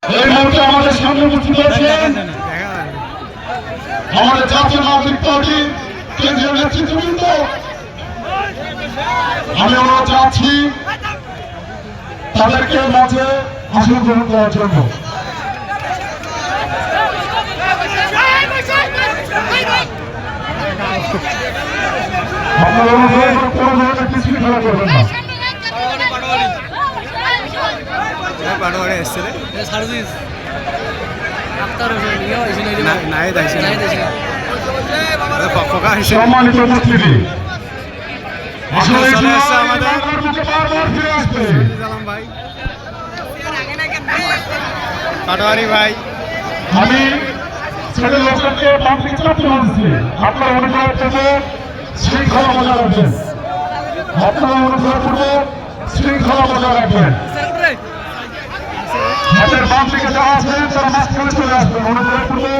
এই মুহূর্তে আমাদের সামনে উপস্থিত হয়েছেন আমাদের জাতীয় নাগরিক পার্টি কেন্দ্রীয় নেতৃত্ববৃন্দ। আমি অনুরোধ জানাচ্ছি তাদেরকে মাঝে আসন গ্রহণ করার জন্য। আপনারা কোনো ধরনের কিছুই খেলা করবেন না। সম্মানিত উপস্থিতি, আমি ছেলের লোকজনকে পাবলিক চাপতে বলছি, আপনারা অনুগ্রহ করবো শৃঙ্খলা বজায় রাখবেন। আপনারা অনুগ্রহ করবো শৃঙ্খলা বজায় রাখবেন। হাতের বাম দিকে যারা আছেন তারা মাঝখানে চলে আসবেন। অনুগ্রহ করবো